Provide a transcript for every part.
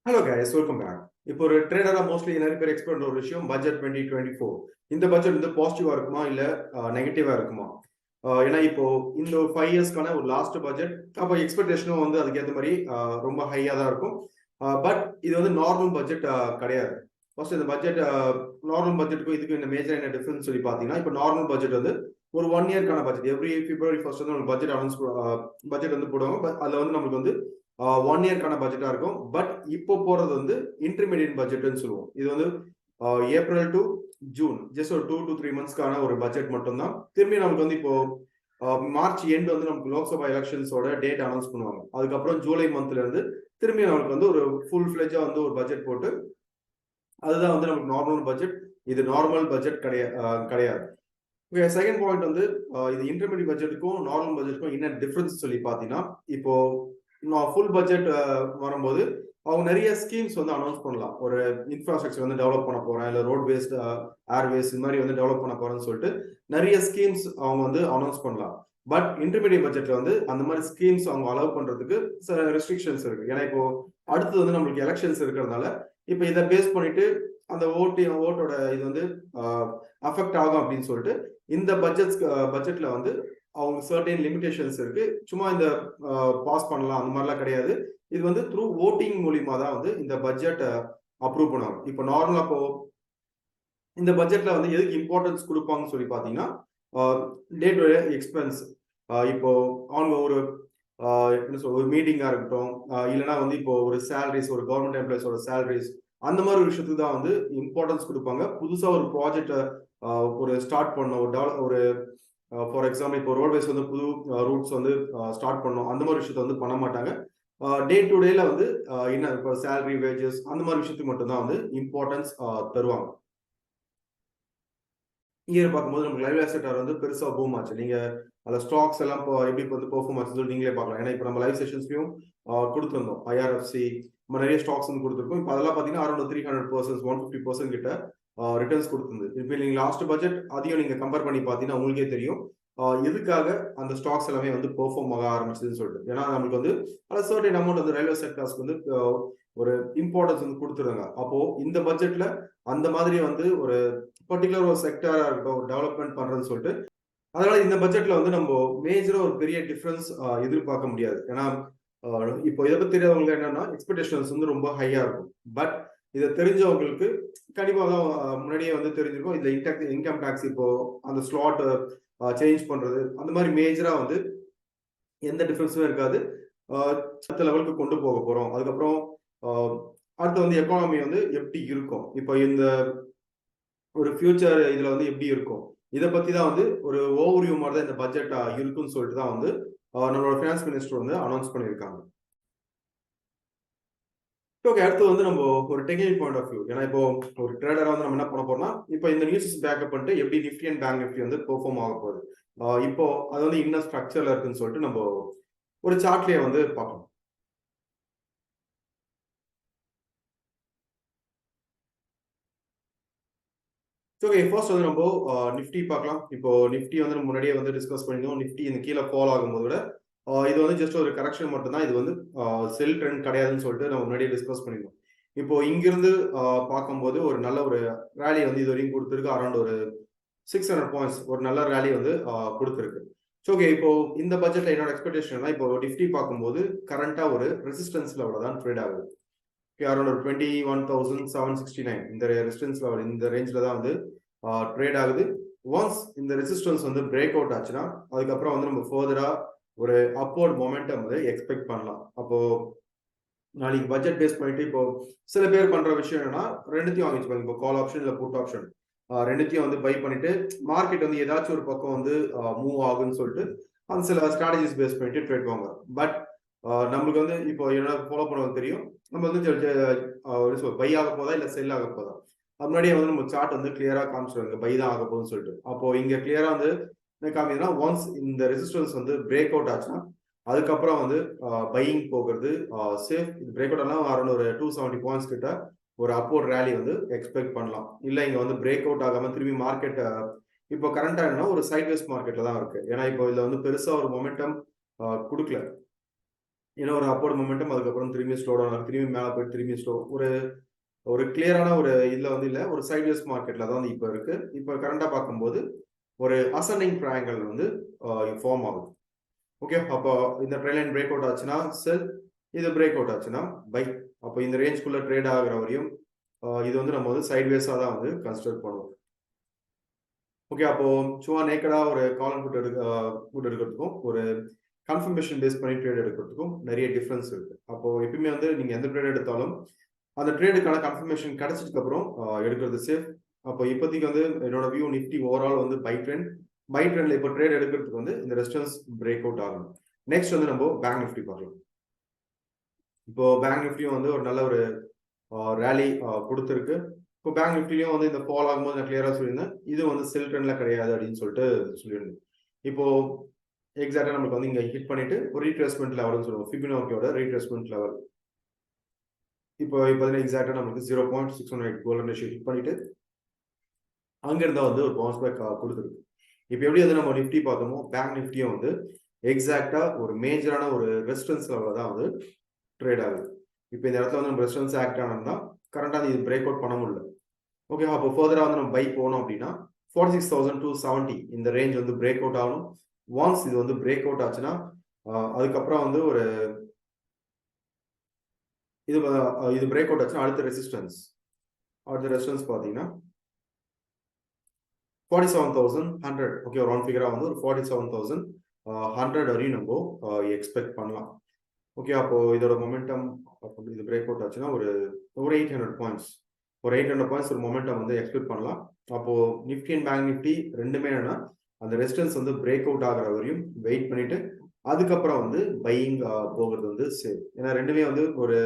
Hello guys, welcome back. இப்போ ஒரு ட்ரேடரா mostly நிறைய பேர் எக்ஸ்பெக்ட் பண்ற ஒரு விஷயம் பட்ஜெட் 2024. இந்த பட்ஜெட் வந்து பாசிட்டிவா இருக்குமா இல்ல நெகட்டிவா இருக்குமா? ஏன்னா இப்போ இந்த ஒரு 5 இயர்ஸ்க்கான ஒரு லாஸ்ட் பட்ஜெட், அப்போ எக்ஸ்பெக்டேஷனும் வந்து அதுக்கேற்ற மாதிரி ரொம்ப ஹையா தான் இருக்கும். பட் இது வந்து நார்மல் பட்ஜெட் கிடையாது. ஃபர்ஸ்ட் இந்த பட்ஜெட் நார்மல் பட்ஜெட்டுக்கும் இதுக்கும் இந்த மேஜர் என்ன டிஃபரன்ஸ் சொல்லி பார்த்தீங்கன்னா, இப்போ நார்மல் பட்ஜெட் வந்து ஒரு 1 இயர்க்கான பட்ஜெட். எவ்ரி பிப்ரவரி ஃபர்ஸ்ட் வந்து பட்ஜெட் அனௌன்ஸ் பட்ஜெட் வந்து போடுவாங்க. அதுல வந்து நமக்கு வந்து 1 இயர்க்கான பட்ஜெட்டா இருக்கும். பட் இப்போ போறது வந்து இன்டர்மீடியட் பட்ஜெட்னு சொல்லுவோம். இது வந்து ஏப்ரல் டு ஜூன், ஜஸ்ட் ஒரு 2 to 3 மந்த்ஸ்க்கான ஒரு பட்ஜெட் மட்டும்தான். திரும்பி நமக்கு வந்து இப்போ மார்ச் எண்ட் வந்து நமக்கு லோக்சபா எலெக்ஷன்ஸோட டேட் அனௌன்ஸ் பண்ணுவாங்க. அதுக்கப்புறம் ஜூலை மந்த்ல இருந்து திரும்பி நமக்கு வந்து ஒரு ஃபுல் ஃபிளெஜா வந்து ஒரு பட்ஜெட் போட்டு, அதுதான் வந்து நமக்கு நார்மல் பட்ஜெட். இது நார்மல் பட்ஜெட் கிடையாது. செகண்ட் பாயிண்ட் வந்து இது இன்டர்மீடியட் பட்ஜெட்டுக்கும் நார்மல் பட்ஜெட்டுக்கும் என்ன டிஃபரன்ஸ் சொல்லி பார்த்தீங்கன்னா, இப்போ ஃபுல் பட்ஜெட் வரும்போது அவங்க நிறைய ஸ்கீம்ஸ் வந்து அனௌன்ஸ் பண்ணலாம். ஒரு இன்ஃப்ராஸ்ட்ரக்சர் வந்து டெவலப் பண்ண போறேன், இல்லை ரோட் வேஸ்ட், ஏர்வேஸ் இந்த மாதிரி வந்து டெவலப் பண்ண போறேன்னு சொல்லிட்டு நிறைய ஸ்கீம்ஸ் அவங்க வந்து அனௌன்ஸ் பண்ணலாம். பட் இன்டர்மீடியட் பட்ஜெட்ல வந்து அந்த மாதிரி ஸ்கீம்ஸ் அவங்க அலோவ் பண்றதுக்கு சில ரெஸ்ட்ரிக்ஷன்ஸ் இருக்கு. ஏன்னா இப்போ அடுத்தது வந்து நம்மளுக்கு எலெக்ஷன்ஸ் இருக்கிறதுனால இப்போ இதை பேஸ் பண்ணிட்டு அந்த ஓட்டோட இது வந்து அஃபெக்ட் ஆகும் அப்படின்னு சொல்லிட்டு இந்த பட்ஜெட்ல வந்து அவங்க சர்டைன் லிமிடேஷன்ஸ் இருக்கு. சும்மா இந்த பாஸ் பண்ணலாம் அந்த மாதிரிலாம் கிடையாது. இது வந்து த்ரூ ஓட்டிங் மூலியமா தான் வந்து இந்த பட்ஜெட் அப்ரூவ் பண்ணுவாங்க. இப்போ நார்மலா இப்போ இந்த பட்ஜெட்ல வந்து எதுக்கு இம்பார்ட்டன்ஸ் கொடுப்பாங்கன்னு சொல்லி பாத்தீங்கன்னா, டே டு டே எக்ஸ்பென்ஸ். இப்போ அவங்க ஒரு என்ன சொல்ற ஒரு மீட்டிங்கா இருக்கட்டும், இல்லைன்னா வந்து இப்போ ஒரு சேலரிஸ், ஒரு கவர்மெண்ட் எம்ப்ளாயிஸோட சேலரிஸ், அந்த மாதிரி ஒரு விஷயத்துக்கு தான் வந்து இம்பார்ட்டன்ஸ் கொடுப்பாங்க. புதுசா ஒரு ப்ராஜெக்ட் ஒரு ஸ்டார்ட் பண்ணணும், ஒரு ஃபார் எக்ஸாம்பிள் இப்போ ரோட்வேஸ் வந்து புது ரூட்ஸ் வந்து ஸ்டார்ட் பண்ணணும், அந்த மாதிரி விஷயத்த வந்து பண்ண மாட்டாங்க. டே டு டேல வந்து என்ன இப்போ சேலரி, வேஜஸ் அந்த மாதிரி விஷயத்துக்கு மட்டும்தான் வந்து இம்பார்ட்டன்ஸ் தருவாங்க. இயர் பார்க்கும்போது நமக்கு லைவ் அசெட் வந்து பெருசா பூம் ஆச்சு. நீங்க அந்த ஸ்டாக்ஸ் எல்லாம் இப்போ எப்படி வந்து பெர்ஃபார்ம் ஆச்சுன்னு சொல்லி நீங்களே பார்க்கலாம். ஏன்னா இப்போ நம்ம லைவ் செஷன்ஸ்லயும் கொடுத்துருந்தோம். ஐஆர்எஃப்சி நம்ம நிறைய ஸ்டாக்ஸ் வந்து கொடுத்துருக்கோம். இப்போ அதெல்லாம் பார்த்தீங்கன்னா அரௌண்ட் 300%, 150% கிட்ட ரிட்டர்ன்ஸ் கொடுத்துருந்து. இப்போ நீங்க லாஸ்ட் பட்ஜெட் அதையும் நீங்க கம்பேர் பண்ணி பார்த்தீங்கன்னா உங்களுக்கே தெரியும் எதுக்காக அந்த ஸ்டாக்ஸ் எல்லாமே வந்து பெர்ஃபார்ம் ஆக ஆரம்பிச்சதுன்னு சொல்லிட்டு. ஏன்னா நமக்கு வந்து சர்டன் அமௌண்ட் வந்து ரயில்வே செக்டர்ஸ்க்கு வந்து ஒரு இம்பார்ட்டன்ஸ் வந்து கொடுத்துருங்க. அப்போ இந்த பட்ஜெட்ல அந்த மாதிரி வந்து ஒரு பர்டிகுலர் ஒரு செக்டரா இருக்கட்டும், ஒரு டெவலப்மெண்ட் பண்றதுன்னு சொல்லிட்டு, அதனால இந்த பட்ஜெட்ல வந்து நம்ம மேஜரா ஒரு பெரிய டிஃபரன்ஸ் எதிர்பார்க்க முடியாது. ஏன்னா இப்போ இதை பத்தி தெரியாதவங்க என்னன்னா எக்ஸ்பெக்டேஷன்ஸ் வந்து ரொம்ப ஹையா இருக்கும். பட் இதை தெரிஞ்சவங்களுக்கு கண்டிப்பா தான் முன்னாடியே வந்து தெரிஞ்சிருக்கும். இந்த இன்கம் டேக்ஸ் இப்போ அந்த ஸ்லாட் சேஞ்ச் பண்றது அந்த மாதிரி மேஜரா வந்து எந்த டிஃபரன்ஸுமே இருக்காது. அடுத்த லெவலுக்கு கொண்டு போக போறோம். அதுக்கப்புறம் அடுத்து வந்து எக்கானமி வந்து எப்படி இருக்கும், இப்போ இந்த ஒரு ஃபியூச்சர் இதுல வந்து எப்படி இருக்கும், இதை பத்தி தான் வந்து ஒரு ஓவர்வியூ மாதிரி தான் இந்த பட்ஜெட் இருக்குன்னு சொல்லிட்டு தான் வந்து நம்மளோட ஃபினான்ஸ் மினிஸ்டர் வந்து அனௌன்ஸ் பண்ணியிருக்காங்க. ஓகே, அடுத்து வந்து நம்ம ஒரு டெக்னிக்கல் பாயிண்ட் ஆஃப் வியூ. ஏன்னா இப்போ ஒரு ட்ரேடரா வந்து நம்ம என்ன பண்ண போறோம்னா, இப்போ இந்த நியூஸஸ் பேக்கப் பண்ணிட்டு எப்படி நிஃப்டி அண்ட் பேங்க் நிஃப்டி வந்து பெர்ஃபார்ம் ஆக போகுது, இப்போ அது வந்து இன்னும் ஸ்ட்ரக்சர்ல இருக்குன்னு சொல்லிட்டு நம்ம ஒரு சார்ட்லயே வந்து பார்க்கணும். ஓகே, ஃபர்ஸ்ட் வந்து நம்ம நிஃப்டி பார்க்கலாம். இப்போ நிஃப்டி வந்து நம்ம முன்னாடியே வந்து டிஸ்கஸ் பண்ணியிருந்தோம். நிஃப்டி இந்த கீழே ஃபால் ஆகும்போது விட இது வந்து ஜஸ்ட் ஒரு கரெக்ஷன் மட்டும் தான். இது வந்து செல் ட்ரெண்ட் கிடையாதுன்னு சொல்லிட்டு நம்ம முன்னாடியே டிஸ்கஸ் பண்ணியிருந்தோம். இப்போ இங்கிருந்து பார்க்கும்போது ஒரு நல்ல ஒரு ரேலி வந்து இது வரைக்கும் கொடுத்துருக்கு. அரௌண்ட் ஒரு 600 பாயிண்ட்ஸ் ஒரு நல்ல ரேலி வந்து கொடுத்துருக்கு. ஓகே, இப்போ இந்த பட்ஜெட்ல என்னோட எக்ஸ்பெக்டேஷன் இப்போ நிஃப்டி பார்க்கும்போது கரண்டா ஒரு ரெசிஸ்டன்ஸ் லெவலில் தான் ட்ரேட் ஆகுது. அரௌண்ட் ஒரு 21,769 இந்த ரெசிஸ்டன்ஸ் லெவல், இந்த ரேஞ்சில் தான் வந்து ட்ரேட் ஆகுது. ஒன்ஸ் இந்த ரெசிஸ்டன்ஸ் வந்து பிரேக் அவுட் ஆச்சுன்னா அதுக்கப்புறம் வந்து நம்ம ஃபர்தரா ஒரு அப்வர்ட் மொமெண்டம் வந்து எக்ஸ்பெக்ட் பண்ணலாம். அப்போ நாளைக்கு பட்ஜெட் பேஸ் பண்ணிட்டு இப்போ சில பேர் பண்ற விஷயம் என்னன்னா ரெண்டுத்தையும் வாங்கி வச்சுப்பாங்க. இப்போ கால் ஆப்ஷன் இல்லை புட் ஆப்ஷன் ரெண்டுத்தையும் வந்து பை பண்ணிட்டு மார்க்கெட் வந்து ஏதாச்சும் ஒரு பக்கம் வந்து மூவ் ஆகுன்னு சொல்லிட்டு அந்த சில ஸ்ட்ராட்டஜிஸ் பேஸ் பண்ணிட்டு ட்ரேட் வாங்குறோம். பட் நம்மளுக்கு வந்து இப்போ என்ன ஃபாலோ பண்ணுவது தெரியும். நம்ம வந்து பை ஆக போதா இல்லை செல் ஆக போதா, முன்னாடியே வந்து நம்ம சார்ட் வந்து கிளியரா காமிச்சிருவாங்க பை தான் ஆக போகுதுன்னு சொல்லிட்டு. அப்போ இங்க கிளியரா வந்து என்ன காமிக்குதுன்னா, ஒன்ஸ் இந்த ரெசிஸ்டன்ஸ் வந்து பிரேக் அவுட் ஆச்சுன்னா அதுக்கப்புறம் வந்து பையிங் போகிறது சேஃப். இது பிரேக் அவுட் ஆனால் அரௌண்ட் ஒரு 270 பாயிண்ட்ஸ் கிட்ட ஒரு அப்போர்ட் ரேலி வந்து எக்ஸ்பெக்ட் பண்ணலாம். இல்லை இங்க வந்து பிரேக் அவுட் ஆகாம திரும்பி மார்க்கெட் இப்போ கரண்டா என்ன ஒரு சைட்வேஸ் மார்க்கெட்ல தான் இருக்கு. ஏன்னா இப்போ இதுல வந்து பெருசா ஒரு மொமெண்டம் கொடுக்கல. ஏன்னா ஒரு அப்போர்ட் மொமெண்டம் அதுக்கப்புறம் திரும்பி ஸ்லோ டவுன் ஆகும், திரும்பி மேலே போயிட்டு திரும்பி ஸ்லோ ஒரு கிளியரான ஒரு இதில் வந்து இல்லை, ஒரு சைட்வேஸ் மார்க்கெட்டில் தான் வந்து இப்போ இருக்கு. இப்போ கரண்டாக பார்க்கும்போது ஒரு அசெண்டிங் ட்ரையாங்கிள் வந்து ஃபார்ம் ஆகுது. ஓகே, அப்போ இந்த ட்ரெண்ட் லைன் பிரேக் அவுட் ஆச்சுன்னா செல், இது பிரேக் அவுட் ஆச்சுன்னா பை. அப்போ இந்த ரேஞ்ச்குள்ள ட்ரேட் ஆகிற வரையும் இது வந்து நம்ம வந்து சைட்வேஸாக தான் வந்து கன்சிடர் பண்ணுவோம். ஓகே, அப்போ சும்மா நேக்கடா ஒரு கால் அண்ட் புட் எடுக்கிறதுக்கும் ஒரு கன்ஃபர்மேஷன் பேஸ் பண்ணி ட்ரேட் எடுக்கிறதுக்கும் நிறைய டிஃப்ரென்ஸ் இருக்கு. அப்போ எப்பயுமே வந்து நீங்க எந்த ட்ரேட் எடுத்தாலும் அந்த ட்ரேடுக்கான கன்ஃபர்மேஷன் கிடைச்சதுக்கு அப்புறம் எடுக்கிறது சேஃப். அப்போ இப்போதைக்கு வந்து என்னோட வியூ நிஃப்டி ஓவரால் வந்து பை ட்ரெண்ட்ல இப்போ ட்ரேட் எடுக்கிறதுக்கு வந்து இந்த ரெசிஸ்டன்ஸ் பிரேக் அவுட் ஆகணும். நெக்ஸ்ட் வந்து நம்ம பேங்க் நிஃப்டி பார்க்கலாம். இப்போ பேங்க் நிஃப்டியும் வந்து ஒரு நல்ல ஒரு ரேலி கொடுத்துருக்கு. இப்போ பேங்க் நிஃப்டிலையும் வந்து இந்த ஃபால் ஆகும்போது நான் கிளியராக சொல்லியிருந்தேன், இது வந்து செல் ட்ரெண்ட்ல கிடையாது அப்படின்னு சொல்லிட்டு சொல்லியிருந்தேன். இப்போ எக்ஸாக்டா நமக்கு வந்து இங்க ஹிட் பண்ணிட்டு ஒரு ரீட்ரேஸ்மெண்ட் லெவல்னு சொல்லுவோம், ஃபிபோனாச்சியோட ரீட்ரேஸ்மெண்ட் லெவல். இப்போ எக்ஸாக்டா நமக்கு 0.618 கோல்டன் ரேஷியோ ஹிட் பண்ணிட்டு அங்கிருந்தா வந்து ஒரு பவுன்ஸ் பேக் கொடுத்துருக்கு. இப்போ எப்படி வந்து நம்ம நிஃப்டி பார்த்தோமோ பேங்க் நிஃப்டியும் வந்து எக்ஸாக்டா ஒரு மேஜரான ஒரு ரெசிஸ்டன்ஸ் லெவலில் தான் வந்து ட்ரேட் ஆகுது. இப்போ இந்த இடத்துல வந்து நம்ம ரெசிஸ்டன்ஸ் ஆக்ட் ஆனோம்னா கரண்டாக இது பிரேக் அவுட் பண்ண முடியல. ஓகே, அப்போ ஃபர்தராக வந்து நம்ம பை போனோம் அப்படின்னா 46,270 இந்த ரேஞ்ச் வந்து பிரேக் அவுட் ஆகணும். ஒன்ஸ் இது வந்து பிரேக் அவுட் ஆச்சுன்னா அதுக்கப்புறம் வந்து ஒரு இது பிரேக் அவுட் ஆச்சுன்னா அடுத்த ரெசிஸ்டன்ஸ் பார்த்தீங்கன்னா 47,100. ஓகே, ஒரு ரவுண்ட் ஃபிகரா வந்து ஒரு 47,100 வரையும் நம்ம எக்ஸ்பெக்ட் பண்ணலாம். ஓகே, அப்போ இதோட மொமெண்டம் இது பிரேக் அவுட் ஆச்சுன்னா ஒரு 800 பாயிண்ட்ஸ் ஒரு மொமெண்டம் வந்து எக்ஸ்பெக்ட் பண்ணலாம். அப்போ நிஃப்டி அண்ட் பேங்க் நிஃப்டி ரெண்டுமே என்னன்னா அந்த ரெசிஸ்டன்ஸ் வந்து பிரேக் அவுட் ஆகிற வரையும் வெயிட் பண்ணிட்டு அதுக்கப்புறம் வந்து பையிங் போகிறது வந்து சேஃப். ஏன்னா ரெண்டுமே வந்து ஒரு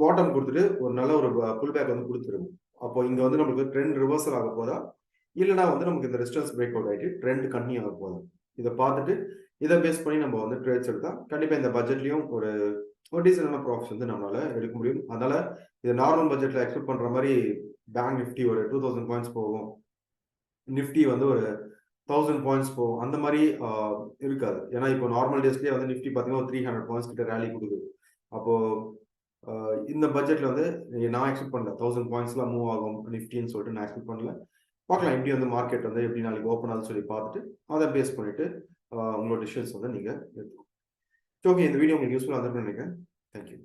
பாட்டம் கொடுத்துட்டு ஒரு நல்ல ஒரு புல் பேக் வந்து கொடுத்துருங்க. அப்போ இங்க வந்து நமக்கு ட்ரெண்ட் ரிவர்சல் ஆக போதா, இல்லைனா வந்து நமக்கு இந்த ரெசிஸ்டன்ஸ் பிரேக் அவுட் ஆகிட்டு ட்ரெண்ட் கண்டினியூ ஆக போதா, இதை பார்த்துட்டு இதை பேஸ் பண்ணி நம்ம வந்து ட்ரேட்ஸ் எடுத்தா கண்டிப்பா இந்த பட்ஜெட்லயும் ஒரு டீசென்டான ப்ராஃபிட்ஸ் வந்து நம்மளால எடுக்க முடியும். அதனால இது நார்மல் பட்ஜெட்ல எக்ஸ்பெக்ட் பண்ற மாதிரி பேங்க் நிஃப்டி ஒரு 2000 பாயிண்ட்ஸ் போகும், நிஃப்டி வந்து ஒரு 1000 பாயிண்ட்ஸ் போகும், அந்த மாதிரி இருக்காது. ஏன்னா இப்போ நார்மல் டேஸ்லயே வந்து நிஃப்டி பார்த்தீங்கன்னா 300 பாயிண்ட்ஸ் கிட்ட ரேலி கொடுக்குது. அப்போ இந்த பட்ஜெட்ல வந்து நான் எக்ஸ்பெக்ட் பண்ணல 1000 பாயிண்ட்ஸ்லாம் மூவ் ஆகும் நிஃப்டின்னு சொல்லிட்டு நான் எக்ஸ்பெக்ட் பண்ணல. பார்க்கலாம் எப்படி வந்து மார்க்கெட் வந்து எப்படி நாளைக்கு ஓப்பன் ஆகுதுன்னு சொல்லி பார்த்துட்டு அதை பேஸ் பண்ணிட்டு உங்களோட டிசிஷன்ஸ் வந்து நீங்க எடுத்துக்கணும். ஓகே, இந்த வீடியோ உங்களுக்கு யூஸ்ஃபுல்லாக இருந்திருக்குன்னு நினைக்கிறேன். தேங்க்யூ.